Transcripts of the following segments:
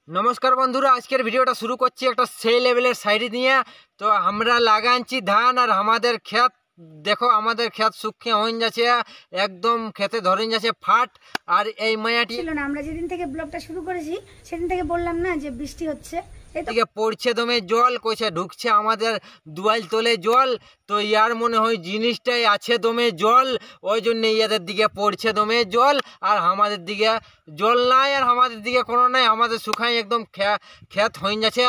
नमस्कार बंधुरा आजकेर भिडियोटा शुरू करছি একটা সেই লেভেলের সাইড নিয়ে। তো আমরা লাগাচ্ছি ধান আর আমাদের ক্ষেত দেখো আমাদের ক্ষেত শুকিয়ে হয়ে যাচ্ছে, একদম খেতে ধরে যাচ্ছে ফাট। আর এই মায়াটি ছিল না, আমরা যেদিন থেকে ব্লগটা শুরু করেছি সেদিন থেকে বললাম না যে বৃষ্টি হচ্ছে, এদিকে পড়ছে দমে জল, কইছে ঢুকছে আমাদের দুয়াইল তলে জল। তো ইয়ার মনে হয় জিনিসটাই আছে দমে জল, ওই জন্য ইয়াদের দিকে পড়ছে দমে জল আর আমাদের দিকে জল নাই। আর আমাদের দিকে কোনো নাই, আমাদের শুকাই একদম ক্ষেত হয়ে যাচ্ছে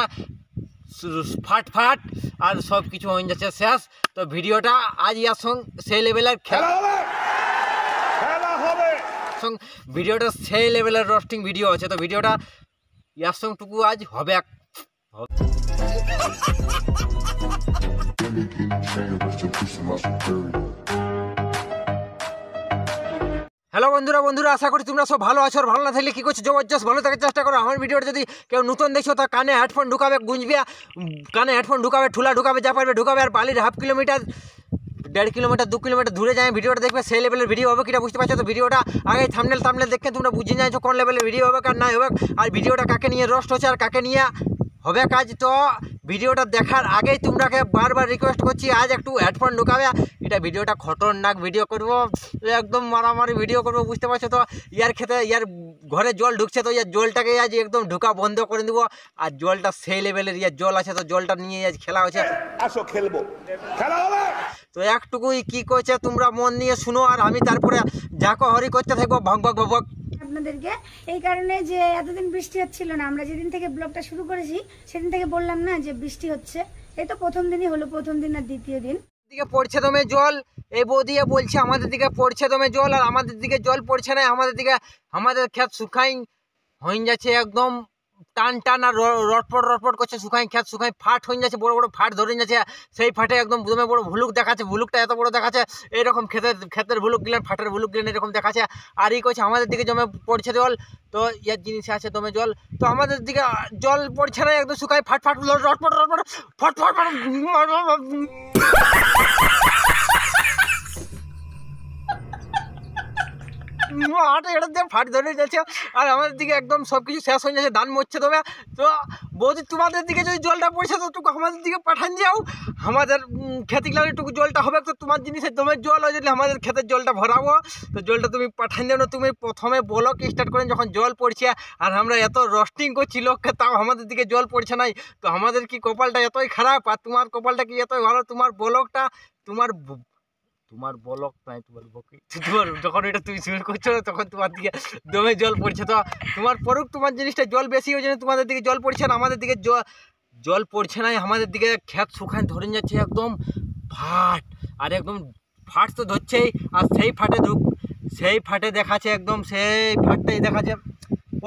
ফাট ফাট আর সব কিছু হয়ে যাচ্ছে শেষ। তো ভিডিওটা আজ ইয়ার সঙ্গে সেই লেভেলের ভিডিওটা সেই লেভেলের রোস্টিং ভিডিও আছে। তো ভিডিওটা ইয়ার সঙ্গে টুকু আজ হবে হ্যালো বন্ধুরা আশা করি তোমরা সব ভালো আছো। আর ভালো না থাকলে কি করছো, জবরদস্ত ভালো থাকার চেষ্টা করো। আমার ভিডিওটা যদি কেউ নতুন দেখছো তা কানে হেডফোন ঢুকাবে, গুঁজবে কানে হেডফোন ঢুকাবে, ঠুলা ঢুকাবে, যা পারবে ঢুকাবে। আর বালির 1/2 কিলোমিটার 1.5 কিলোমিটার 2 কিলোমিটার দূরে যায় ভিডিওটা দেখবে, সেই লেভেলের ভিডিও হবে কিনা বুঝতে পারছো। তো ভিডিওটা আগে থাম্বনেল দেখে তোমরা বুঝে যাচ্ছ কোন লেভেলের ভিডিও হবে আর না হবে, আর ভিডিওটা কাকে নিয়ে রোস্ট হচ্ছে আর কাকে নিয়ে হবে কাজ। তো ভিডিওটা দেখার আগেই তোমরাকে বারবার রিকোয়েস্ট করছি আজ একটু হেডফোন ঢুকাবে। এটা ভিডিওটা খতরনাক ভিডিও করব, একদম মারামারি ভিডিও করব বুঝতে পারছো। তো ইয়ার খেতে ইয়ার ঘরে জল ঢুকছে, তো ইয়ার জলটাকে আজ একদম ঢুকা বন্ধ করে দেবো। আর জলটা সেই লেভেলের ইয়ার জল আছে, তো জলটা নিয়ে আজ খেলা হচ্ছে, আসো খেলবো, খেলা হবে। তো একটুকুই কি করছে তোমরা মন নিয়ে শুনো, আর আমি তারপরে ঝাঁকো হরি করতে থাকবো ভক ভক ভক। আপনাদেরকে এই কারণে যে এতদিন বৃষ্টি হচ্ছিল না, আমরা যেদিন থেকে ব্লগটা শুরু করেছি সেদিন থেকে বললাম না যে বৃষ্টি হচ্ছে। এই তো প্রথম দিনই হলো, প্রথম দিন আর দ্বিতীয় দিন। দিকে পড়ছে দমে জল, এই বৌদিয়ে বলছে আমাদের দিকে পড়ছে দমে জল, আর আমাদের দিকে জল পড়ছে না। আমাদের ক্ষেত শুকাই হয়ে যাচ্ছে একদম টান টান, আর রটপট করছে, শুকাই ক্ষেত শুকাই ফাট হয়ে যাচ্ছে, বড় বড় ফাট ধরে যাচ্ছে। সেই ফাটে একদম দমে বড় ভুলুক দেখাচ্ছে, ভুলুকটা এত বড় দেখাচ্ছে, এইরকম ক্ষেতের ভুলুক গিলেন, ফাটের ভুলুক গিলেন এরকম দেখাচ্ছে। আর ই করছে আমাদের দিকে জমে পড়ছে জল, তো ইয়ার জিনিস আছে দমে জল। তো আমাদের দিকে জল পড়ছে না, একদম শুকাই ফাট ফাট রটপট ফট ফট ফাট ধরে যাচ্ছে। আর আমাদের দিকে একদম সবকিছু শেষ হয়ে যাচ্ছে, ধান মরছে তবে। তো বৌদি তোমাদের দিকে যদি জলটা পড়ছে তো একটু আমাদের দিকে পাঠান যাও, আমাদের খেতে গেলে একটু জলটা হবে। তো তোমার জিনিসের দমের জল হয়, যদি আমাদের ক্ষেতের জলটা ভরাবো তো জলটা তুমি পাঠান যাও না। তুমি প্রথমে বলো কি স্টার্ট করেন যখন জল পড়ছে, আর আমরা এত রোস্টিং করছি লোককে, তাও আমাদের দিকে জল পড়ছে নাই। তো আমাদের কি কপালটা এতই খারাপ, আর তোমার কপালটা কি এতই ভালো? তোমার বলকটা তোমার বলক নাই, তোমার যখন এটা তুমি শুরু করছো তখন তোমার দিকে দমে জল পড়ছে। তো তোমার পরক তোমার জিনিসটা জল বেশি হয়ে যায়, তোমাদের দিকে জল পড়ছে না, আমাদের দিকে জল পড়ছে না। আমাদের দিকে ক্ষেত শুকান ধরে যাচ্ছে একদম ফাট, আর একদম ফাট তো ধরছেই। আর সেই ফাটে দেখাচ্ছে, একদম সেই ফাটটাই দেখাচ্ছে।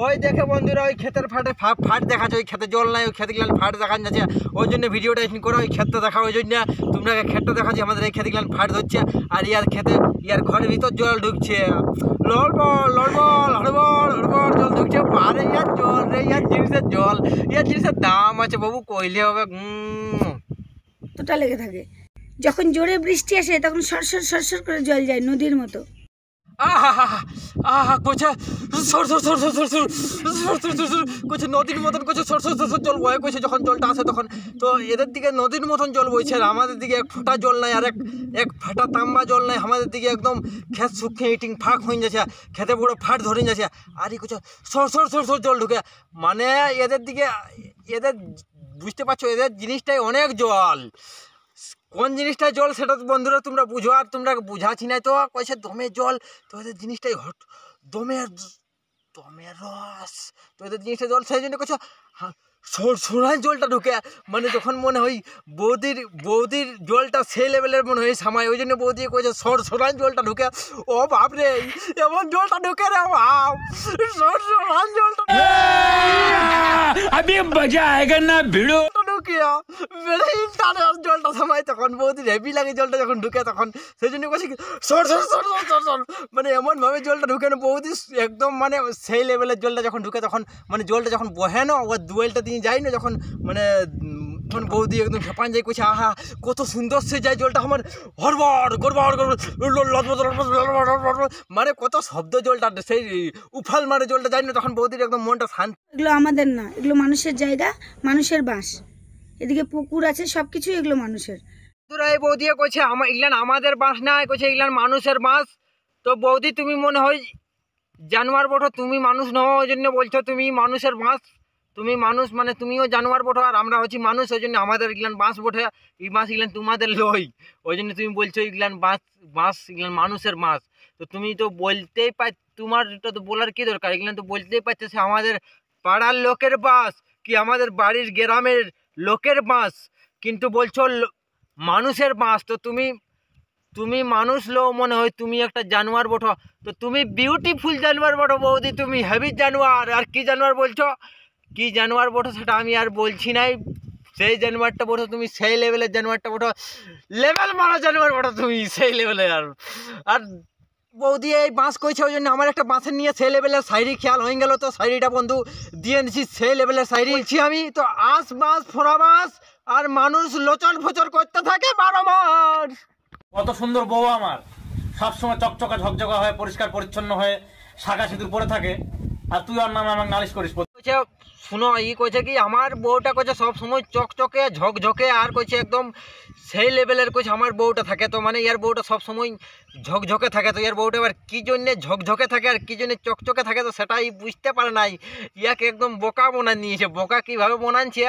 ওই দেখে বন্ধুরা ওই ক্ষেতের ফাট দেখাচ্ছে, ওই ক্ষেতে জল নাই, ওই খেতে গেলেন ফাট দেখান যাচ্ছে। ওই জন্য ভিডিওটা এডিট করা, ওই ক্ষেতটা দেখা, ওই জন্য তোমরা ক্ষেতটা দেখাচ্ছি আমাদের এই খেতে গেলেন ফাট ধরছে। আর ইয়ার ঘরের ভিতর জল ঢুকছে, লড়বল জল ঢুকছে। আরে ইয়ার জল রে, ইয়ার জিনিসের দাম আছে বাবু, কইলে হবে। তোটা লেগে থাকে, যখন জোরে বৃষ্টি আসে তখন সরসর করে জল যায় নদীর মতো। করছে নদীর মতন করছে, সর জল বয়ে করছে যখন জলটা আসে তখন। তো এদের দিকে নদীর মতন জল বইছে, আর আমাদের দিকে এক ফোঁটা জল নাই, আর এক ফাটা তাম্বা জল নাই। আমাদের দিকে একদম ক্ষেত শুকিয়ে ইটিং ফাঁক হয়ে যাচ্ছে, খেতে পুরো ফাট ধরে যাচ্ছে। আর ই করছে সর জল ঢুকে, মানে এদের দিকে এদের বুঝতে পারছো, এদের জিনিসটাই অনেক জল। কোন জিনিসটাই জল সেটা বন্ধুরা তোমরা বুঝো, আর তোমরা বুঝাচ্ছি না। তো কইছে দমের জল, তো এদের জিনিসটাই দমের রস, তো এদের জিনিসটা জল, সেই জন্য কইছো সরাই জলটা ঢুকে। মানে যখন মনে হয় বৌদির জলটা সেই লেভেলের মনে হয় সামাই, ওই জন্য বৌদি কইছে সরাই জলটা ঢুকে। ও বাপরে, এমন জলটা ঢুকে রে বাপ, সরাই জলটা अभी मजा आएगा ना भिड़ो। জলটা সময় তখন বৌদির হেভি লাগে জলটা যখন ঢুকে, তখন সেই জন্য বলছি সর মানে এমন ভাবে জলটা ঢুকে না বৌদি একদম, মানে সেই লেভেলের জলটা যখন ঢুকে তখন, মানে জলটা যখন বহে না, ও দুয়েলটা দিয়ে যায় না যখন, মানে তখন বৌদি একদম ফেপান যাই করছে, আহা কত সুন্দর সে যায় জলটা, আমার হরবড় গড়বড় মানে কত শব্দ জলটা, সেই উফাল মারে জলটা যায় না, তখন বৌদির একদম মনটা শান্তি। এগুলো আমাদের না, এগুলো মানুষের জায়গা, মানুষের বাস, এদিকে পুকুর আছে, সবকিছু এগুলো মানুষের। তোরা এই বৌদি কইছে এগুলান আমাদের বাস না, কইছে এগুলান মানুষের বাস। তো বৌদি তুমি মনে হয় জানোয়ার বটো, তুমি মানুষ নও, ওই জন্য বলছো তুমি মানুষের বাস। তুমি মানুষ মানে তুমিও জানোয়ার বটো, আর আমরা হচ্ছি মানুষ, ওই জন্য আমাদের এগুলান বাস বটে। এই বাস এগুলান তোমাদের লই, ওই জন্য তুমি বলছো এগুলান বাস এগুলান মানুষের বাস। তো তুমি তো বলতেই তোমার এটা তো বলার কি দরকার, এগুলান তো বলতেই পারছো সে আমাদের পাড়ার লোকের বাস কি আমাদের বাড়ির গ্রামের লোকের বাস, কিন্তু বলছো মানুষের বাস। তো তুমি মানুষ লো মনে হয় তুমি একটা জানোয়ার বটো। তো তুমি বিউটিফুল জানোয়ার বটো বৌদি, তুমি হেভি জানোয়ার। আর কি জানোয়ার বলছো, কি জানোয়ার বটো সেটা আমি আর বলছি নাই, সেই জানোয়ারটা বটো তুমি, সেই লেভেলের জানোয়ারটা বটো, লেভেল মারা জানোয়ার বটো তুমি, সেই লেভেলের। আর বৌদি এই বাঁশ কইছে, ওই জন্য আমার একটা বাঁশের নিয়ে সেই লেভেলের শাড়ি খেয়াল হয়ে গেল। তো শাড়িটা বন্ধু দিয়ে নিচ্ছি, সেই লেভেলের শাড়ি দিচ্ছি আমি। তো আঁশ বাঁশ ফোড়া বাঁশ আর মানুষ লোচন ফোচর করতে থাকে 12 মাস। কত সুন্দর বউ আমার, সবসময় চকচকা ঝকঝকা হয়ে পরিষ্কার পরিচ্ছন্ন হয়ে শাখা সিঁদুর পরে থাকে, আর তুই ওর নামে আমাকে নালিশ করিস। কইছে শুনো, কইছে কি আমার বউটা কইছে সব সময় চকচকে ঝকঝকে, আর কইছে একদম সেই লেভেলের কইছে আমার বউটা থাকে। তো মানে ইয়ার বউটা সব সময় ঝকঝকে থাকে। তো ইয়ার বউটা এবার কী জন্যে ঝকঝকে থাকে আর কী জন্যে চকচকে থাকে, তো সেটাই বুঝতে পারে নাই। ইয়াকে একদম বোকা বানান নিয়েছে। বোকা কীভাবে বানাচ্ছে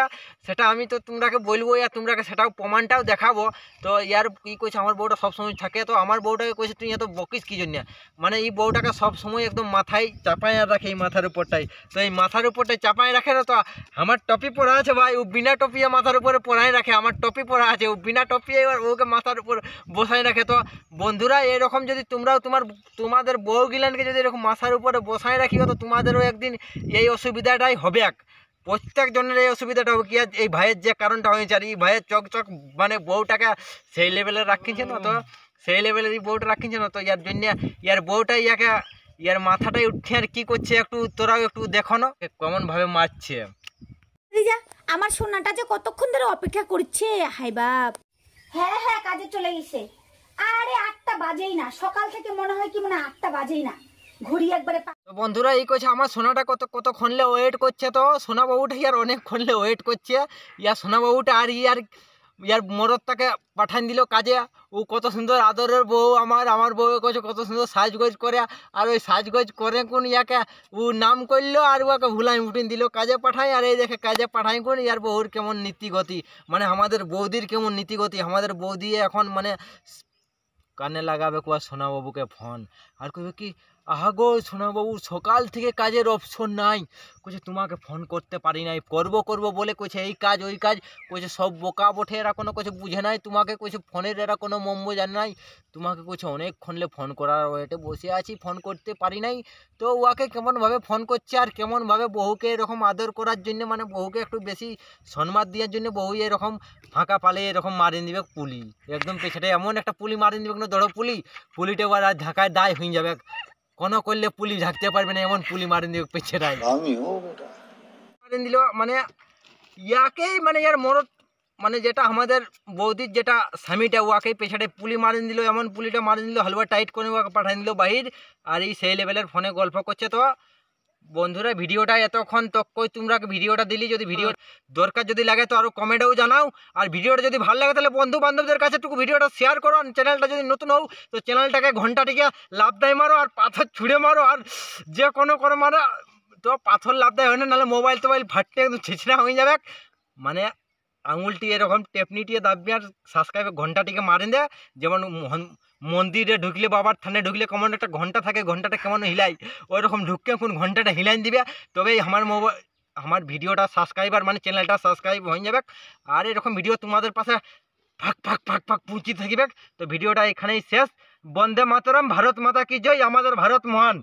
সেটা আমি তো তোমরাকে বলবো, আর তোমরাকে সেটাও প্রমাণটাও দেখাবো। তো ইয়ার কী কইছে আমার বউটা সবসময় থাকে। তো আমার বউটাকে কইছে তুই এত বকিস কী জন্য, মানে এই বউটাকে সবসময় একদম মাথায় চাপায় রাখে, এই মাথার উপরটাই। তো এই মাথার উপরটাই চাপায় রাখে না। তো আমার টপি পরা আছে ভাই, ও বিনা টপিয়ে মাথার উপরে পরাই রাখে। আমার টপি পরা আছে, ও বিনা টপিয়ে এবার ওকে মাথার উপর বসাই রাখে। তো বন্ধুরা এরকম যদি তোমরাও তোমাদের বউ গিলানকে যদি এরকম মাথার উপরে বসাই রাখিও, তো তোমাদেরও একদিন এই অসুবিধাটাই হবে। প্রত্যেক জনের এই অসুবিধাটা হবে কি, এই ভাইয়ের যে কারণটা হয়েছে, আর এই ভাইয়ের চকচক মানে বউটাকে সেই লেভেলে রাখিছে না। তো সেই লেভেলের এই বউটা রাখিছে না। তো ইয়ার জন্য ইয়ার বউটাই ইয়ার মাথাটাই উঠছে আর কি করছে, একটু তোরাও একটু দেখো না কেমন ভাবে মারছে। আমার সোনাটা যে কতক্ষণ ধরে অপেক্ষা করছে, হাই বাপ। হ্যাঁ হ্যাঁ, কাজে চলে গেছে। আরে 8টা বাজেই না, সকাল থেকে মনে হয় কি মানে 8টা বাজেই না, ঘড়ি একবারে। তো বন্ধুরা এই কইছে আমার সোনাটা কতক্ষণলে ওয়েট করছে। তো সোনা বাবুটা ইয়ার অনেকক্ষণলে ওয়েট করছে। ইয়ার সোনা বাবুটা আর ইয়ার মরদটাকে পাঠান দিল কাজে। ও কত সুন্দর আদরের বউ আমার বউ কইছে কত সুন্দর সাজগোজ করে, আর ওই সাজগোজ করে কোন ইয়াকে ও নাম করলো, আর ওকে ভুলাই উঠিন দিল কাজে পাঠায়। আর এই দেখে কাজে পাঠায় কোন ইয়ার বউর কেমন নীতিগতি, মানে আমাদের বৌদির কেমন নীতিগতি। আমাদের বৌদি এখন মানে কানে লাগাবে কোয়া সোনাবাবুকে ফোন, আর কইবে কি আহা গো সোনাবাবু সকাল থেকে কাজের অপশন নাই, কইছে তোমাকে ফোন করতে পারি নাই, করবো বলে কইছে এই কাজ ওই কাজ, কইছে সব বোকা বটে এরা, কোনো কইছে বুঝে নাই তোমাকে, কইছে ফোনের এরা কোনো মম্ম জানে নাই, তোমাকে কইছে অনেকক্ষণলে ফোন করার ওয়েটে বসে আছি, ফোন করতে পারি নাই। তো ওকে কেমনভাবে ফোন করছে, আর কেমনভাবে বহুকে এরকম আদর করার জন্য, মানে বহুকে একটু বেশি সম্মান দেওয়ার জন্য বহু এরকম ফাঁকা পালে এরকম মারিয়ে দিবে পুলি, একদম পেছনে এমন একটা পুলি মারিয়ে দিবে, কোনো ধরো পুলিটা এবার আর ঢাকায় দায় হয়ে যাবে, কোনো করলে পুলি ঢাকতে পারবে না, এমন পুলি মারিয়ে দিবে পেছনে মারিয়ে দিল। মানে ইয়াকেই মানে ইয়ার মরদ মানে যেটা আমাদের বৌদির যেটা স্বামীটা, ওয়াকেই পেছাটে পুলি মারিয়ে দিল, এমন পুলিটা মারিয়ে দিল, হালুয়া টাইট করে ওকে পাঠিয়ে দিল বাহির। আর এই সেই লেভেলের ফোনে গল্প করছে। তো বন্ধুরা ভিডিওটা এতক্ষণ তক্কই তোমরা ভিডিওটা দিলি, যদি ভিডিও দরকার যদি লাগে তো আরও কমেন্টেও জানাও। আর ভিডিওটা যদি ভালো লাগে তাহলে বন্ধু বান্ধবদের কাছে একটু ভিডিওটা শেয়ার করো। আর চ্যানেলটা যদি নতুন হও তো চ্যানেলটাকে ঘন্টাটিকে লাভদায় মারো, আর পাথর ছুঁড়ে মারো, আর যে কোনো মারো। তো পাথর লাভদায় হয় না, নাহলে মোবাইল ফাটতে একদম ছিঁচড়া হয়ে যাবে। মানে আঙুলটি এরকম টেপনিটিয়ে দাববে, আর সাবস্ক্রাইবে ঘন্টাটিকে মারেন দেয়। যেমন মন্দিরে ঢুকলে, বাবার থানে ঢুকলে কেমন একটা ঘন্টা থাকে, ঘন্টাটা কেমন হিলাই, ওই রকম ঢুককে কোন ঘন্টাটা হিলাই দিবে, তবেই আমার ভিডিওটা সাবস্ক্রাইবার মানে চ্যানেলটা সাবস্ক্রাইব হয়ে যাবে। আর এরকম ভিডিও তোমাদের পাশে ফাঁক পৌঁছে থাকবে। তো ভিডিওটা এখানেই শেষ। বন্দে মাতরম, ভারত মাতা কি জয়, আমাদের ভারত মহান।